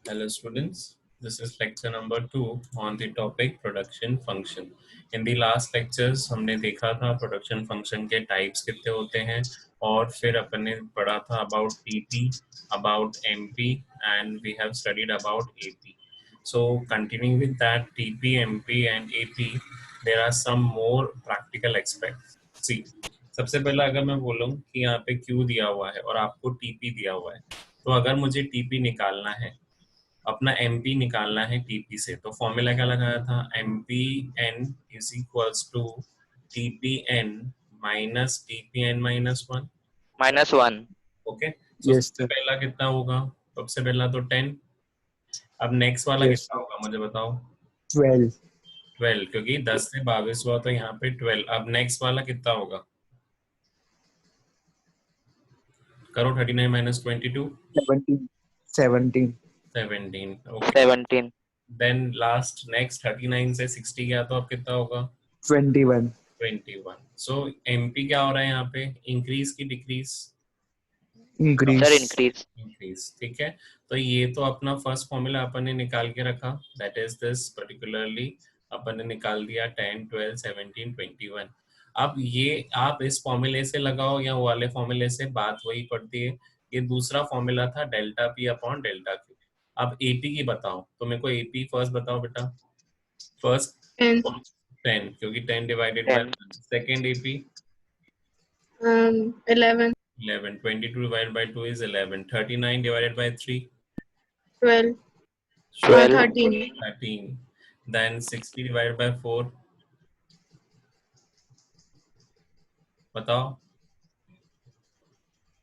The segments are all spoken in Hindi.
Hello students, this is lecture number 2 on the topic production function. In the last lectures हमने देखा था production function के types कितने होते हैं और फिर अपन ने पढ़ा था about TP, about MP and we have studied about AP. So continuing with that TP, MP and AP, there are some more practical aspects. See, सबसे पहला अगर मैं बोलूँ कि यहाँ पे Q दिया हुआ है और आपको TP दिया हुआ है, तो अगर मुझे TP निकालना है, अपना MP निकालना है TP से, तो फॉर्मूला क्या लगाया था? MPN is equals to TPN minus TPN minus 1 -1. Okay. So Yes, सबसे sir. पहला कितना होगा? सबसे पहला तो 10। अब नेक्स्ट वाला Yes, कितना sir. होगा मुझे बताओ? 12. 12, क्योंकि 10 से 22 हुआ तो यहाँ पे 12। अब नेक्स्ट वाला कितना होगा? करो 39 minus 22 17. 17. 17 okay. 17. Then last next 39 से 60 गया तो अब कितना होगा? 21. 21। सो MP क्या हो रहा है यहाँ पे? इंक्रीज की decrease? Sir, Increase. increase. Increase. ठीक है, तो ये तो अपना फर्स्ट फॉर्मूला अपन ने निकाल के रखा, दैट इज दिस पर्टिकुलरली अपन ने निकाल दिया 10 12 17 21। अब ये आप इस फॉर्मूले से लगाओ या वो वाले फॉर्मूले से, बात वही पड़ती है। ये दूसरा फॉर्मूला था delta P upon delta Q. अब एपी की बताओ, तो मेरे को एपी फर्स्ट बताओ बेटा। फर्स्ट 10, 10, क्योंकि 10 divided by 10. Second AP 11, 11, 22 divided by 2 is 11, 39 divided by 3 12, 12. 13, 13, then 60 divided by 4 बताओ,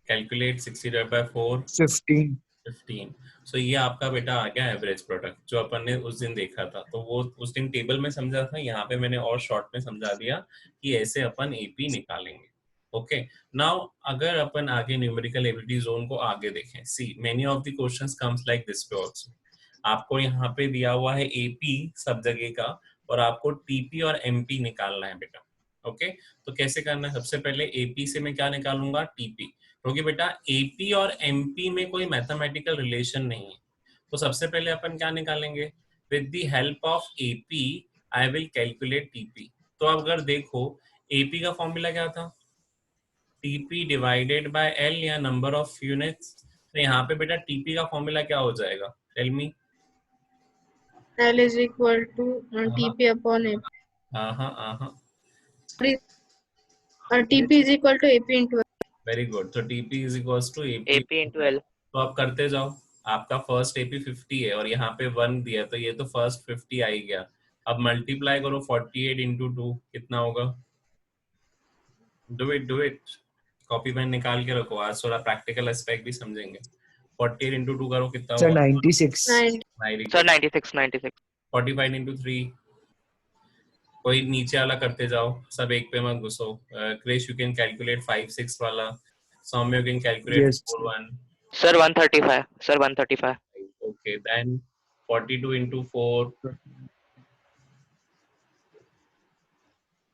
कैलकुलेट 60 divided by 4 15. 15। सो ये आपका बेटा आ गया एवरेज प्रोडक्ट जो अपन ने उस दिन देखा था। तो वो उस दिन टेबल में समझा था, यहाँ पे मैंने और शॉर्ट में समझा दिया कि ऐसे अपन एपी निकालेंगे। ओके, नाउ अगर अपन आगे न्यूमेरिकल एबिलिटी जोन को आगे देखें, see many of the questions comes like this पे आल्सो। आपको यहाँ पे दिया हुआ है एपी सब जगह का और आपको टीपी और एमपी निकालना है बेटा। ओके, तो कैसे करना है? सबसे पहले एपी से मैं क्या निकालूंगा? टीपी, क्योंकि बेटा एपी और एमपी में कोई मैथमेटिकल रिलेशन नहीं है। तो सबसे पहले अपन क्या निकालेंगे? With the help of AP I will calculate TP. तो अब अगर देखो, एपी का फॉर्मूला क्या था? टीपी डिवाइडेड बाय एल या नंबर ऑफ यूनिट्स। तो यहाँ पे बेटा टीपी का फॉर्मूला क्या हो जाएगा? Tell me. L is equal to TP upon AP. हाँ हाँ, TP is equal to AP into L. Very good. तो TP is equals to AP. AP into L. तो आप करते जाओ, आपका फर्स्ट एपी 50 है और यहाँ पे 1 दिया, तो ये तो फर्स्ट 50 आ ही गया। अब मल्टीप्लाई करो 48 इंटू 2, कितना होगा? Do it, do it. Copy pen निकाल के रखो, आज थोड़ा प्रैक्टिकल एस्पेक्ट भी समझेंगे। 48 इंटू 2 करो, कितना Sir, होगा? 96. 9, वेरी Sir, गुड। 96. 96. 45 इंटू 3, कोई नीचे वाला करते जाओ, सब एक पे मत घुसो। क्रिश यू कैन कैलकुलेट 5 6 वाला, Saumya you can calculate Yes, 4 sir. 1। Sir, 135. Sir, 135. Okay, then 42 into 4,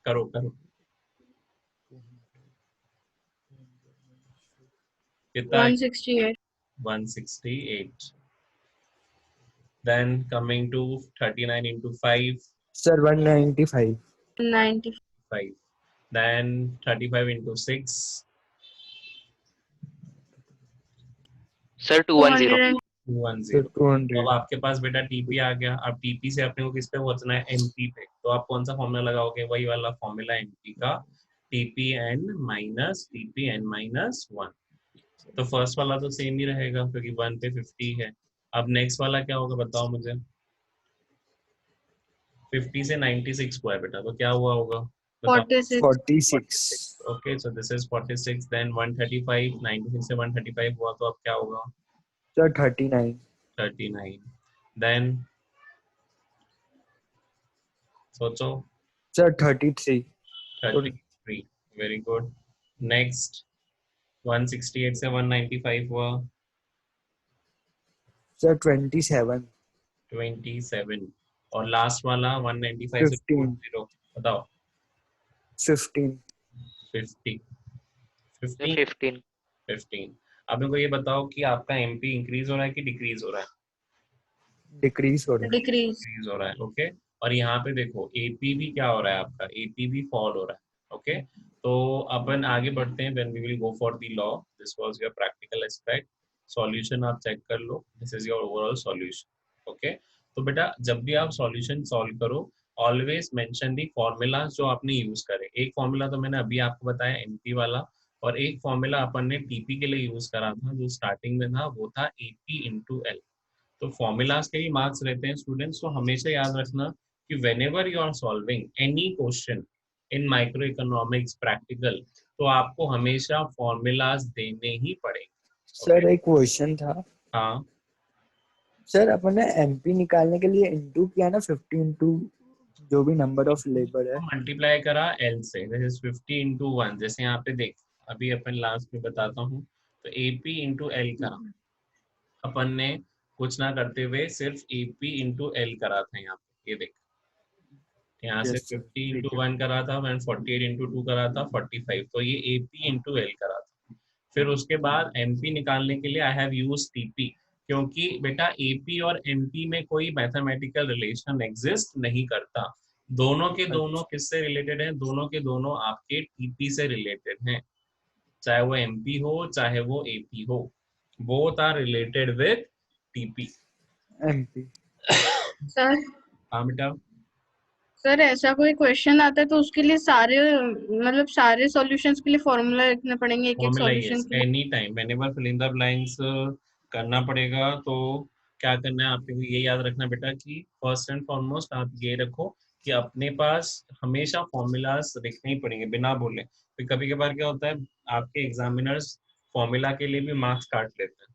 करो करो, कितना? 168, 168। Then coming to 39 into 5, Sir, 195. 90, 5. Then 35 into 6, Sir, 210. Sir, 210। तो 200. अब आपके पास बेटा टीपी आ गया। अब टीपी से अपने को किस पे पहुंचना है? एमपी पे। तो आप कौन सा फॉर्मूला लगाओगे? वही वाला फॉर्मूला एमपी का, टीपी एन माइनस 1। तो फर्स्ट वाला तो सेम ही रहेगा क्योंकि 1 पे 50 है। अब नेक्स्ट वाला क्या होगा बताओ मुझे? 50 से 96 हुआ है बेटा, तो क्या हुआ होगा बताओ? 46, 46. Okay, so this is 46। देन 135, 96 से 135 हुआ तो अब क्या होगा? Sir, 39. 39। देन सोचो। Sir, 33. 33, very good. नेक्स्ट 168 से 195 हुआ, Sir, 27. 27। और लास्ट वाला 195 से 15. 40 बताओ? 15. 50। Sir, 15, 15. 15। अब मेरे को ये बताओ कि आपका एमपी इंक्रीज हो रहा है कि डिक्रीज हो रहा है? डिक्रीज हो रहा है। डिक्रीज। इंक्रीज हो रहा है, ओके। और यहाँ पे देखो एपी भी क्या हो रहा है आपका, एपी भी फॉल हो रहा है, ओके। तो अपन आगे बढ़ते हैं, when we will go for the law. This was your practical aspect. Solution आप चेक कर लो, this is your overall solution, okay. तो बेटा जब भी आप सॉल्यूशन सॉल्व करो, ऑलवेज मेंशन दी फॉर्मूला जो आपने यूज करे। एक फॉर्मूला तो मैंने अभी आपको बताया एमपी वाला, और एक फॉर्मूला अपन ने टीपी के लिए यूज करा था जो स्टार्टिंग में था, वो था एपी इंटू एल। तो फॉर्मूलाज के ही मार्क्स रहते हैं स्टूडेंट्स, तो हमेशा याद रखना कि whenever you are solving any question in microeconomics practical, तो आपको हमेशा फॉर्मूलाज देने ही पड़ेंगे, ओके। सर एक क्वेश्चन था। हाँ, सर अपन ने एमपी निकालने के लिए इंटू किया ना 50 इंटू जो भी नंबर ऑफ लेबर है। मल्टीप्लाई करा एल से, दिस इज 50 इंटू 1। जैसे यहाँ पे देख, अभी अपन लास्ट में बताता हूँ, तो एपी इंटू एल करा अपन ने, कुछ ना करते हुए सिर्फ एपी इंटू एल करा था। यहाँ पे ये देख, यहाँ से यस सर 50 ठीक इंटू है। 1 करा था, मैंने 48 इंटू 2 करा था 45, तो ये एपी इंटू एल करा था। फिर उसके बाद एमपी निकालने के लिए आई हैव यूज टीपी, क्योंकि बेटा एपी और एमपी में कोई मैथमेटिकल रिलेशन एग्जिस्ट नहीं करता। दोनों के दोनों अच्छा किससे रिलेटेड हैं? दोनों के दोनों आपके टीपी से रिलेटेड हैं, चाहे वो एमपी हो चाहे वो एपी हो, both are related with TP. MP. Sir हाँ बेटा, सर ऐसा कोई क्वेश्चन आता है तो उसके लिए सारे मतलब सारे सॉल्यूशंस के लिए फॉर्मूला लिखने पड़ेंगे एक एक फॉर्मूला सॉल्यूशन यस, के लिए? Any time whenever fill in the blanks करना पड़ेगा। तो क्या करना है आपको, ये याद रखना बेटा कि फर्स्ट एंड फॉरमोस्ट आप ये रखो कि अपने पास हमेशा फॉर्मूलाज लिखने ही पड़ेंगे बिना बोले। फिर कभी कभार क्या होता है, आपके एग्जामिनर्स फॉर्मूला के लिए भी मार्क्स काट लेते हैं,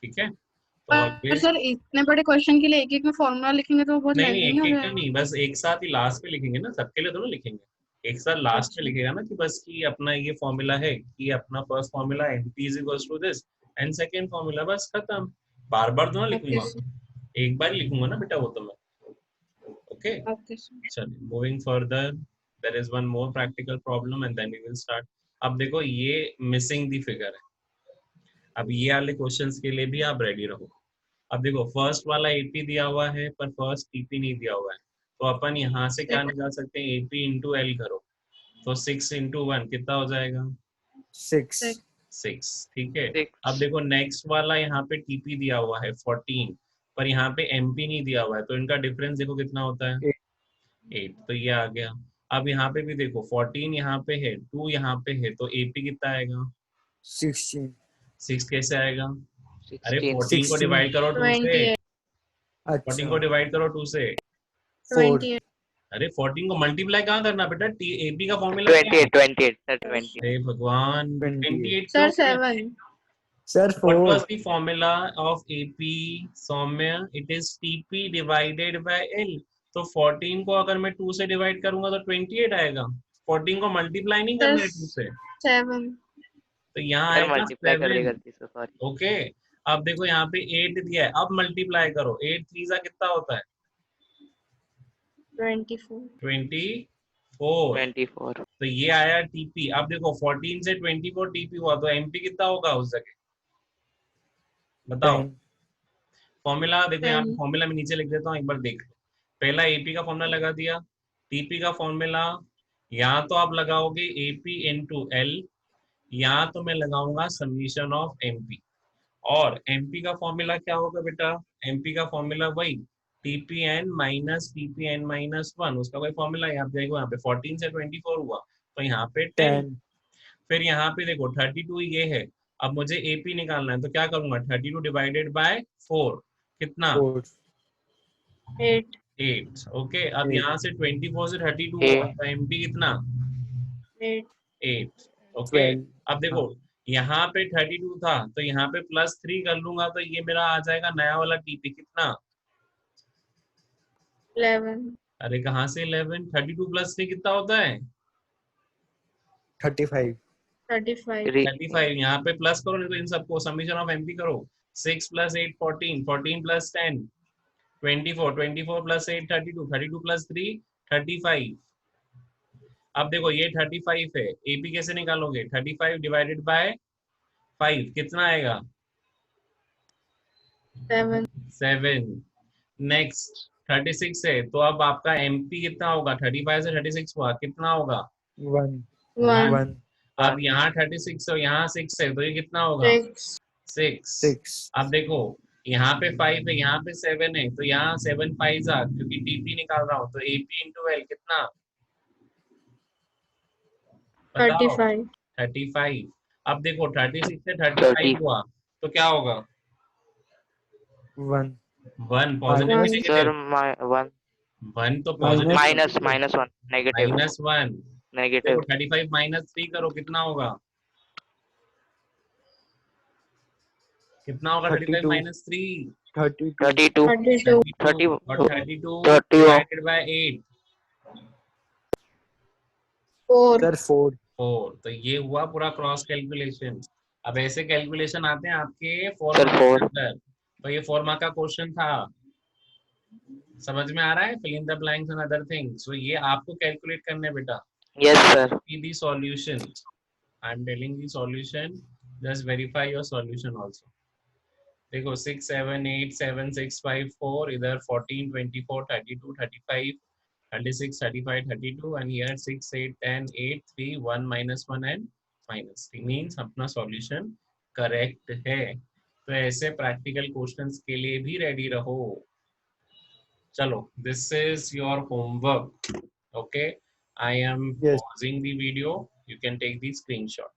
ठीक है। तो पर ऑलवेज, सर इतने बड़े क्वेश्चन के लिए एक एक में फॉर्मूला लिखेंगे तो वो बहुत नहीं नहीं लेंथी नहीं एक हो एक का जाएगा? नहीं, बस एक साथ ही लास्ट में लिखेंगे ना, सबके लिए तो ना लिखेंगे। एक साथ लास्ट में अच्छा लिखेगा ना कि बस कि अपना ये फॉर्मूला है, कि अपना first formula MP is equals to this, and second formula, बस खत्म। बार बार तो ना ओके लिखूंगा, सर। एक बार ही लिखूंगा ना बेटा वो तो मैं, ओके। Okay sir. चलिए moving further, there is one more practical problem and then we will start. अब देखो ये मिसिंग दी फिगर है, अब ये वाले क्वेश्चंस के लिए भी आप रेडी रहो। अब देखो फर्स्ट वाला एपी दिया हुआ है पर फर्स्ट टीपी नहीं दिया हुआ है, तो अपन यहाँ से क्या निकाल सकते हैं, एपी इंटू एल करो, तो 6 इंटू 1 कितना हो जाएगा? 6। 6, ठीक है। अब 6. देखो नेक्स्ट वाला यहाँ पे टीपी दिया हुआ है 14, पर यहाँ पे एमपी नहीं दिया हुआ है, तो इनका डिफरेंस देखो कितना होता है, 8, तो ये आ गया। अब यहाँ पे भी देखो 14 यहाँ पे है, 2 यहाँ पे है, तो एपी कितना आएगा? 16। 6 कैसे आएगा? अरे 16. 14 को 16। डिवाइड करो 2 से, 28। 14 अच्छा को डिवाइड करो 2 से। 4। 28। अरे 14 को मल्टीप्लाई कहाँ करना बेटा, टी एपी का फॉर्मूला क्या है? 28. 28. Sir, 20. हे भगवान, 28। 28 क्यों सर किया? 7। Sir What was 4। the formula of AP, सौम्य? It is TP divided by L। तो 14 को अगर मैं 2 से डिवाइड करूंगा तो 28 आएगा, 14 को मल्टीप्लाई नहीं सर करना है 2 से, 7। तो यहाँ Sir, आएगा multiply कर दी 7, गलती से, sorry. ओके। अब देखो यहाँ पे 8 दिया है, अब मल्टीप्लाई करो, 8 3 जा कितना होता है? 24। 24, 24. तो ये आया टीपी। अब देखो 14 से 24 टीपी हुआ, तो एमपी कितना होगा उस जगह, बताओ। 10। फॉर्मूला देखो, यहाँ पे 10। फॉर्मूला मैं नीचे लिख देता हूँ, एक बार देख लो। पहला एपी का फॉर्मूला लगा दिया, टीपी का फॉर्मूला या तो आप लगाओगे एपी इंटू एल, या तो मैं लगाऊंगा समीशन ऑफ एमपी। और एमपी का फॉर्मूला क्या होगा बेटा, एमपी का फॉर्मूला वही टीपी एन माइनस 1, उसका कोई फॉर्मूला यहाँ पे देखो, यहाँ पे 14 से 24 हुआ, तो यहाँ पे 10। 10। फिर यहाँ पे देखो 32 ये है, अब मुझे एपी निकालना है, तो क्या करूंगा, 32 डिवाइडेड बाय 4 कितना? 4। 8। 8, ओके। अब 8। यहाँ से 24 से 32 हुआ, 8. तो एमपी कितना? 8। 8, ओके। 12। अब देखो हाँ यहाँ पे 32 था, तो यहाँ पे +3 कर लूंगा, तो ये मेरा आ जाएगा नया वाला टीपी कितना? 11। अरे कहाँ से 11, 32 + 3 कितना होता है? 35। 35। 3. 35, यहाँ पे प्लस करो, नहीं तो इन सबको समीशन ऑफ एमपी करो। 6 + 8 14, 14 + 10 24, 24 + 8 32, 32 + 3 35। अब देखो ये 35 है, एपी कैसे निकालोगे, 35 डिवाइडेड बाय 5 कितना आएगा? 7। 7। नेक्स्ट 36 है, तो अब आपका एमपी कितना होगा? 35 से 36 हुआ, कितना होगा? 1 1 1 अब यहाँ 36 है, यहाँ 6 है, तो ये कितना होगा? 6 6। 6 अब देखो यहाँ पे 5 है, यहाँ पे 7 है, तो यहाँ 7 5 आ, क्योंकि टीपी निकाल रहा हूँ, तो एपी इंटू एल कितना? बताओ। 35 35। अब देखो 36 से 30 35 हुआ, तो क्या होगा? 1 1 पॉजिटिव One. की सर नेगेटिव? 1 1 तो पॉजिटिव माइनस माइनस 1 नेगेटिव -1। देखो नेगेटिव 35 -3 करो, कितना होगा? कितना होगा 35 -3? 32 32 32 30 और 32 30 डिवाइडेड बाय 8 4 सर 4 4। तो ये हुआ पूरा क्रॉस कैलकुलेशन। अब ऐसे कैलकुलेशन आते हैं आपके 4 सर मार्क्स के 4 अंदर। तो ये 4 मार्क का क्वेश्चन था, समझ में आ रहा है? Fill in the blanks and other things. तो ये आपको कैलकुलेट करना है बेटा। Yes sir See the solution. I am telling the solution. Just verify your solution also. देखो 6 7 8 7 6 5 4, इधर 14 24 32 35 36 35 32, and here 6 8 10 8 3 1 -1 and -3 means अपना solution correct है। तो ऐसे प्रैक्टिकल क्वेश्चंस के लिए भी रेडी रहो। चलो, this is your homework. Okay, I am Yes. pausing the video. You can take the screenshot.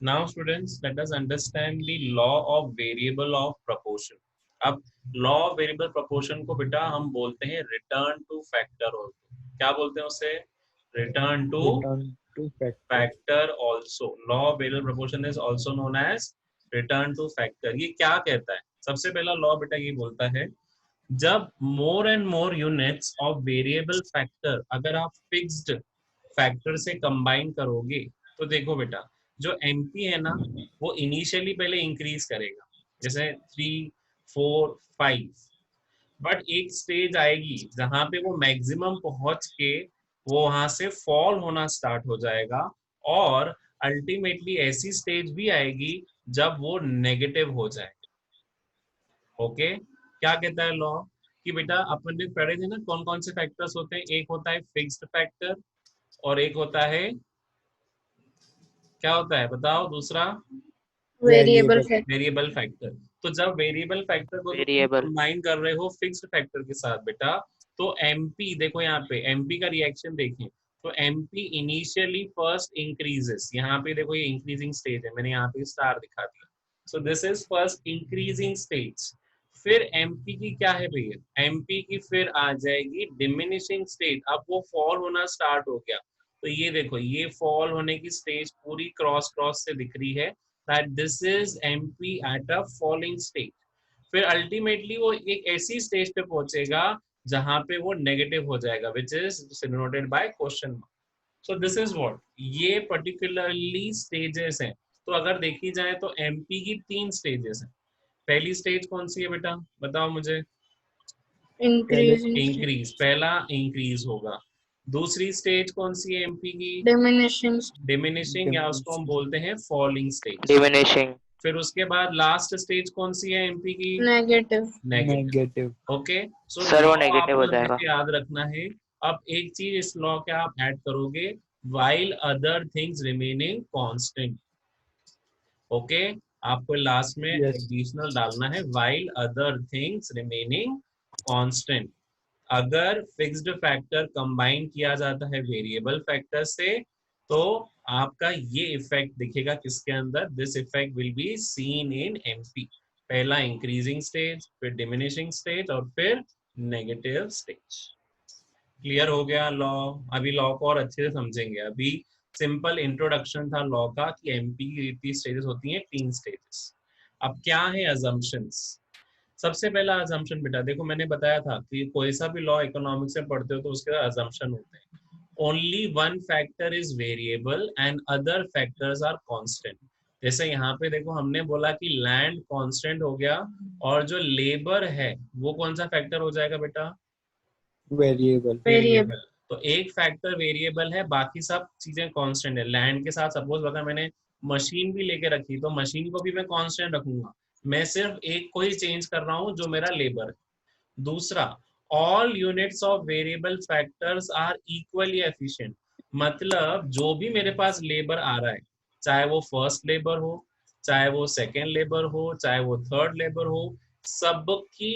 Now students, let us understand the law of variable of proportion. अब law of variable proportion को बेटा हम बोलते हैं return to factor also. क्या बोलते हैं उसे? Return to return to factor factor also. Law of variable proportion is also known as return to factor. ये क्या कहता है? सबसे पहला law बेटा ये बोलता है, जब more and more units of variable factor अगर आप fixed factor से combine करोगे, तो देखो बेटा जो MP है ना, वो इनिशियली पहले इंक्रीज करेगा, जैसे 3 4 5, बट एक स्टेज आएगी जहां पे वो मैक्सिमम पहुंच के वो वहां से फॉल होना स्टार्ट हो जाएगा, और अल्टीमेटली ऐसी स्टेज भी आएगी जब वो नेगेटिव हो जाए। ओके, क्या कहता है लॉ? कि बेटा अपन ने पढ़े थे ना कौन कौन से फैक्टर्स होते हैं। एक होता है फिक्स्ड फैक्टर, और एक होता है, क्या होता है बताओ दूसरा? Variable factor variable factor. तो जब वेरिएबल फैक्टर को वेरिएबल कंबाइन कर रहे हो फिक्स्ड फैक्टर के साथ बेटा, तो एमपी देखो यहाँ पे एमपी का रिएक्शन देखें, तो एमपी इनिशियली फर्स्ट इंक्रीजेस। यहाँ पे देखो ये इंक्रीजिंग स्टेज है, मैंने यहाँ पे स्टार दिखा दिया। सो this is first increasing stage. फिर एमपी की क्या है भैया? एमपी की फिर आ जाएगी डिमिनिशिंग स्टेज। अब वो फॉल होना स्टार्ट हो गया, तो ये देखो ये फॉल होने की स्टेज पूरी क्रॉस क्रॉस से दिख रही है, that this is MP at a falling state. फिर अल्टीमेटली वो एक ऐसी स्टेज पे पहुंचेगा जहां पे वो नेगेटिव हो जाएगा, which is denoted by question mark. So this is what, ये particularly stages हैं। तो अगर देखी जाए तो MP की 3 स्टेजेस हैं। पहली स्टेज कौन सी है बेटा, बताओ मुझे? इंक्रीजिंग इंक्रीज, पहला इंक्रीज होगा। दूसरी स्टेज कौन सी है एमपी की? डिमिनिशिंग डिमिनिशिंग, या उसको हम बोलते हैं फॉलिंग स्टेज। डिमिनिशिंग फिर उसके बाद लास्ट स्टेज कौन सी है एमपी की? Negative negative. negative okay, so sir वो लॉ नेगेटिव हो आपको जाएगा। हमेशा याद रखना है। अब एक चीज इस लॉ के आप ऐड करोगे, while other things remaining constant. Okay, आपको लास्ट में Yes. एडिशनल डालना है while other things remaining constant. अगर फिक्स्ड फैक्टर कंबाइन किया जाता है वेरिएबल फैक्टर से, तो आपका ये इफेक्ट दिखेगा किसके अंदर? This effect will be seen in MP. पहला इंक्रीजिंग स्टेज, फिर डिमिनिशिंग स्टेज, और फिर नेगेटिव स्टेज। क्लियर हो गया लॉ? अभी लॉ को और अच्छे से समझेंगे। अभी सिंपल इंट्रोडक्शन था लॉ का कि एमपी की कितनी स्टेजेस होती हैं, 3 स्टेजेस। अब क्या है अजम्पशंस? सबसे पहला अजम्पशन बेटा देखो, मैंने बताया था कि कोई सा भी लॉ इकोनॉमिक्स में पढ़ते हो तो उसके अजम्पशन होते हैं। Only one factor is variable and other factors are constant. जैसे यहाँ पे देखो हमने बोला कि लैंड कांस्टेंट हो गया, और जो लेबर है वो कौन सा फैक्टर हो जाएगा बेटा? variable variable. तो एक फैक्टर वेरिएबल है, बाकी सब चीजें कांस्टेंट है। लैंड के साथ सपोज बता मैंने मशीन भी लेके रखी, तो मशीन को भी मैं कांस्टेंट रखूंगा, मैं सिर्फ एक को ही चेंज कर रहा हूँ जो मेरा लेबर है। दूसरा, all units of variable factors are equally efficient, मतलब जो भी मेरे पास लेबर आ रहा है, चाहे वो फर्स्ट लेबर हो, चाहे वो सेकेंड लेबर हो, चाहे वो थर्ड लेबर हो, सबकी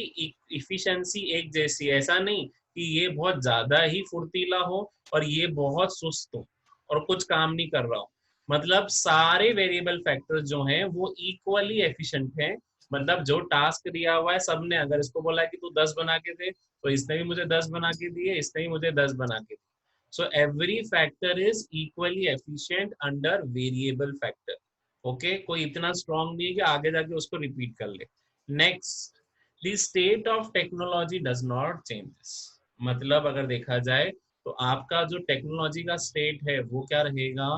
इफिशिएंसी एक जैसी है। ऐसा नहीं कि ये बहुत ज्यादा ही फुर्तीला हो और ये बहुत सुस्त हो और कुछ काम नहीं कर रहा हो। मतलब सारे वेरिएबल फैक्टर्स जो हैं वो इक्वली एफिशिएंट हैं। मतलब जो टास्क दिया हुआ है, सबने अगर इसको बोला है कि तू 10 बना के दे, तो इसने भी मुझे 10 बना के दिए, इसने भी मुझे 10 बना के दिए। So every factor is equally efficient under variable factor. Okay, कोई इतना स्ट्रांग नहीं है कि आगे जाके उसको रिपीट कर ले। Next, the state of technology does not changes, मतलब अगर देखा जाए तो आपका जो टेक्नोलॉजी का स्टेट है वो क्या रहेगा,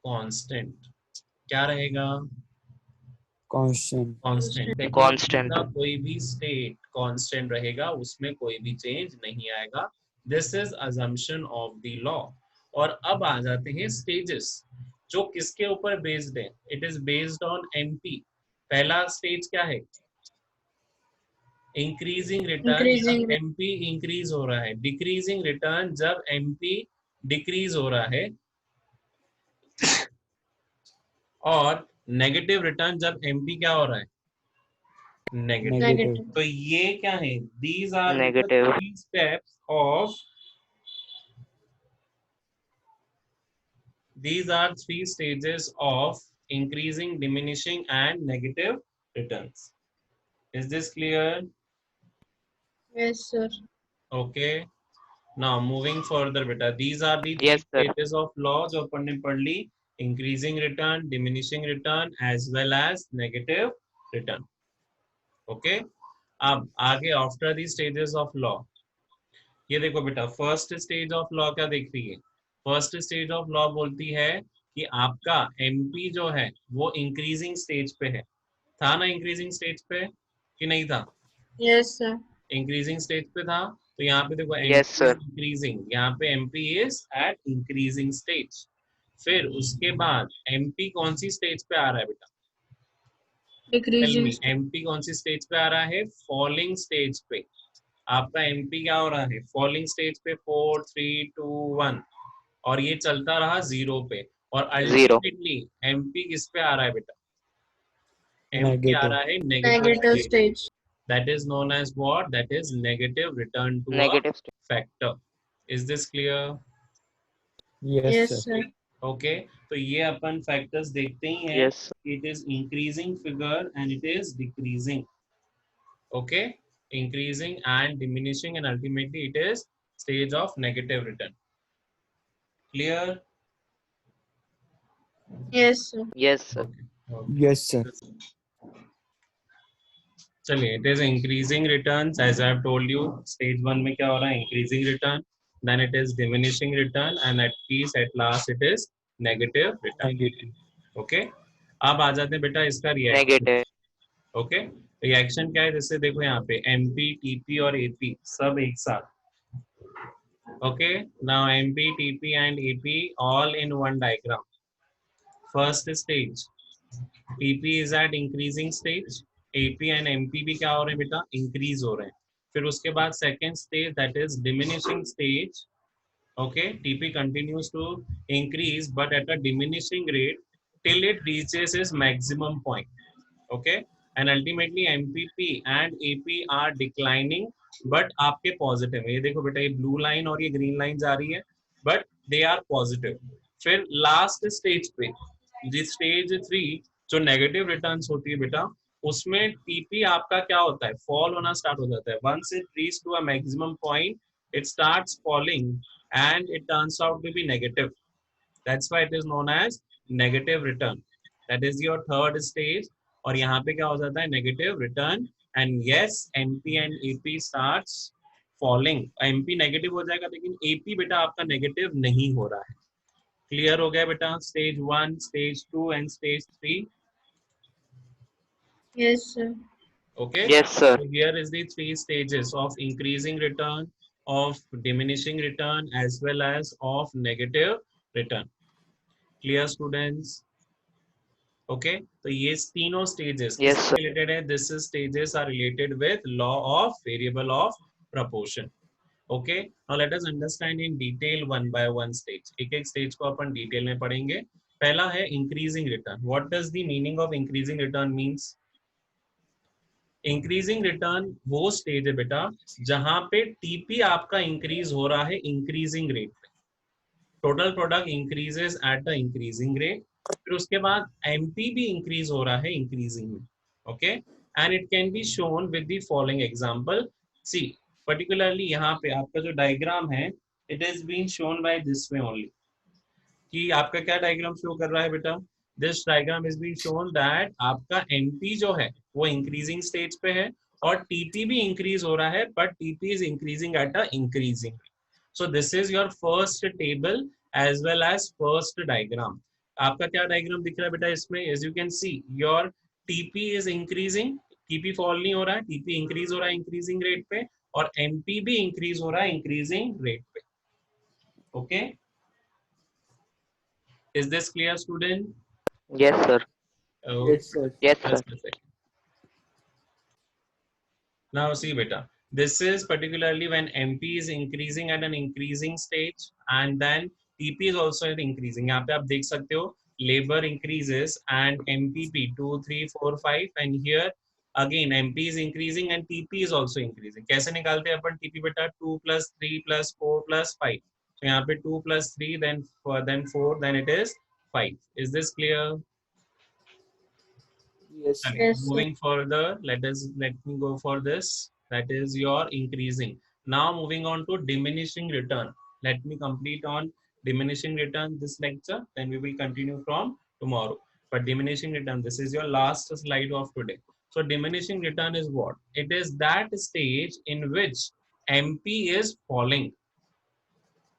कांस्टेंट। क्या रहेगा, कांस्टेंट। कांस्टेंट। टेक्नोलॉजी constant, का कोई भी स्टेट कांस्टेंट रहेगा, उसमें कोई भी चेंज नहीं आएगा। This is assumption of the law. और अब आ जाते हैं स्टेजेस, जो किसके ऊपर बेस्ड है, it is based on MP. पहला स्टेज क्या है, इंक्रीजिंग रिटर्न increasing जब एमपी इंक्रीज हो रहा है, डिक्रीजिंग रिटर्न जब एमपी डिक्रीज हो रहा है, और नेगेटिव रिटर्न जब एमपी क्या हो रहा है, नेगेटिव। नेगेटिव। negative. तो ये क्या है, these are the negative, three steps of, these are three stages of increasing, diminishing and negative returns. Is this clear? Yes, sir. Okay. Now moving further, beta, these are the three yes sir, stages of law जो अपन ने पढ़ ली, increasing return, diminishing return as well as negative return. Okay. अब आगे after the stages of law, ये देखो बेटा, फर्स्ट स्टेज ऑफ लॉ क्या देख रही है, फर्स्ट स्टेज ऑफ लॉ बोलती है कि आपका एमपी जो है वो इंक्रीजिंग स्टेज पे है। था ना इंक्रीजिंग स्टेज पे कि नहीं था, Yes, sir. इंक्रीजिंग स्टेज पे था। तो यहाँ पे देखो yes MP is sir, increasing, यहाँ पे MP is at increasing stage. फिर उसके बाद एमपी कौन सी स्टेज पे आ रहा है बेटा, टेल Decreasing मी, state. एमपी कौन सी स्टेज पे आ रहा है, फॉलिंग स्टेज पे। आपका एमपी क्या हो रहा है, फॉलिंग स्टेज पे, 4 3 2 1, और ये चलता रहा 0 पे। और 0, अल्टीमेटली एमपी किस पे आ रहा है बेटा, एमपी आ नेगेटिव। रहा है negative Negative stage. stage. That is known as what, that is negative return to a negative state, factor. Is this clear? Yes Yes, sir. sir. Okay, तो ये अपन फैक्टर्स देखते ही हैं, yes sir, it is increasing figure and it is decreasing. Okay, increasing and diminishing and ultimately it is stage of negative return. Clear? Yes, sir. yes sir, Okay. Okay. Yes sir. चलिए, it is increasing returns as I have told you, stage 1 में क्या हो रहा है, increasing return, then it is diminishing return and at least at last it is negative return. Negative. Okay, अब आ जाते हैं बेटा इसका रिएक्शन। negative, ओके, रिएक्शन क्या है, जैसे देखो यहाँ पे एमपी टीपी और एपी सब एक साथ। Okay, now MP TP and AP all in one diagram. First stage, TP is at increasing stage, AP and MP भी क्या हो रहे हैं बेटा, इंक्रीज हो रहे हैं। फिर उसके बाद second stage that is diminishing stage. Okay, TP continues to increase but at a diminishing rate till it reaches its maximum point. Okay, and ultimately MPP and AP are declining but आपके positive है। ये देखो बेटा, ये blue line और ये green line जा रही है but they are positive। फिर last stage पे, जिस stage 3 जो negative returns होती है बेटा, उसमें TP आपका क्या होता है, fall होना start हो जाता है। Once it reaches to a maximum point, it starts falling and it turns out to be negative. That's why it is known as negative return. That is your third stage. और यहाँ पे क्या हो जाता है, negative return, and yes, MP and AP starts falling. MP negative हो जाएगा लेकिन AP बेटा आपका negative नहीं हो रहा है। Clear हो गया बेटा, stage 1, stage 2 and stage 3. Yes, sir. Okay, yes sir, so here is the 3 stages of increasing return, of diminishing return as well as of negative return. Clear students? Okay तो ये तीनों स्टेजेस Yes, किससे sir. रिलेटेड है? This stages are related with law of variable of proportion. Okay now let us understand in detail one by one stage. एक एक स्टेज को अपन डिटेल में पढ़ेंगे. पहला है increasing return. What does the meaning of increasing return means? Increasing return वो स्टेज है बेटा जहां पे टीपी आपका इंक्रीज हो रहा है इंक्रीजिंग रेट पे. Total product increases at the increasing rate. फिर उसके बाद एमपी भी इंक्रीज हो रहा है इंक्रीजिंग में. Okay and it can be shown with the following example. See particularly यहाँ पे आपका जो डायग्राम है it is been shown by this way only. कि आपका क्या डायग्राम शो कर रहा है बेटा? This diagram is been shown that आपका एमपी जो है वो इंक्रीजिंग स्टेज पे है और टीपी भी इंक्रीज हो रहा है but TP is increasing at a increasing. So this is your first table as well as first diagram. आपका क्या डायग्राम दिख रहा है बेटा इसमें? As you can see, your TP is increasing, TP fall नहीं हो रहा है, TP increase हो रहा है increasing rate पे और MP भी increase हो रहा है increasing rate पे. Okay? Is this clear, student? Yes, sir. Oh, Yes, sir. Yes, sir. just a second. Now see beta, this is particularly when MP is increasing at an increasing stage and then TP is also increasing. यहाँ पे आप देख सकते हो labor increases and MPP 2, 3, 4, 5 and here again MP is increasing and TP is also increasing. कैसे निकालते हैं अपन TP बेटा? 2 plus 3 plus 4 plus 5. तो यहाँ पे 2 plus 3 then 4 then it is 5. Is this clear? Yes, sir. Yes, sir. Moving further, let me go for this. That is your increasing. Now moving on to diminishing return. Let me complete on diminishing return this lecture. Then we will continue from tomorrow. But diminishing return, this is your last slide of today. So diminishing return is what? It is that stage in which MP is falling.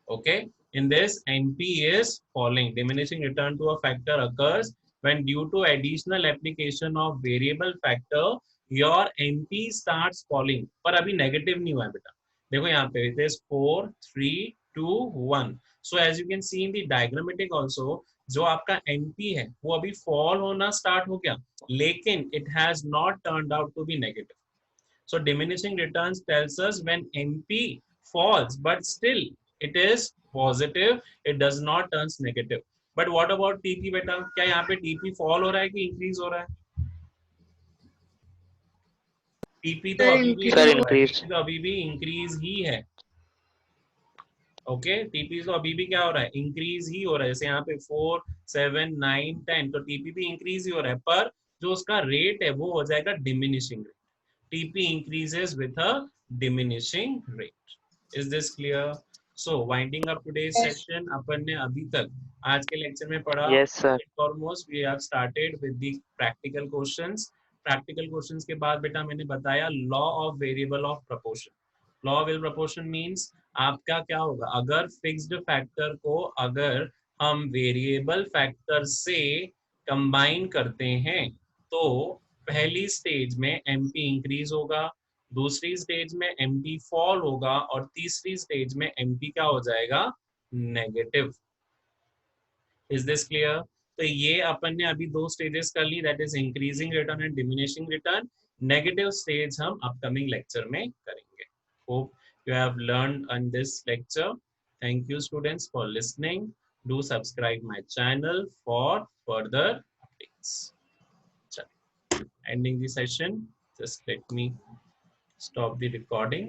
Okay, in this NP is falling. Diminishing return to a factor occurs when due to additional application of variable factor your NP starts falling. पर अभी negative नहीं हुआ है बेटा. देखो यहाँ पे it is 4, 3, 2, 1. So as you can see in the diagrammatic also, जो आपका NP है वो अभी fall होना start हो गया, लेकिन it has not turned out to be negative. So diminishing returns tells us when NP falls, but still it is positive, it does not turns negative. But what about TP बेटा? क्या यहाँ पे TP fall हो रहा है कि increase हो रहा है? TP तो Sir, अभी भी Sir, क्या हो रहा है? increase. TP तो अभी भी increase ही है. ओके TP तो अभी भी क्या हो रहा है? इंक्रीज ही हो रहा है. जैसे यहाँ पे 4, 7, 9, 10 तो TP भी इंक्रीज ही हो रहा है पर जो उसका रेट है वो हो जाएगा diminishing rate. TP increases with a diminishing rate. Is this clear? So winding up today's session, अपन ने अभी तक आज के लेक्चर में पढ़ा. Yes, sir. Almost we have started with the practical questions. Practical questions के बाद बेटा मैंने बताया law of variable of proportion. Law of variable proportion means आपका क्या होगा अगर फिक्स्ड फैक्टर को अगर हम वेरिएबल फैक्टर से कंबाइन करते हैं तो पहली स्टेज में एमपी इंक्रीज होगा, दूसरी स्टेज में एमपी फॉल होगा और तीसरी स्टेज में एमपी क्या हो जाएगा? नेगेटिव. Is this clear? तो ये अपन ने अभी दो स्टेजेस कर ली, that is increasing return and diminishing return. Negative stage हम अपकमिंग लेक्चर में करेंगे. Hope you have learned on this lecture. Thank you students for listening. Do subscribe my channel for further updates. Ending the session, just let me stop the recording.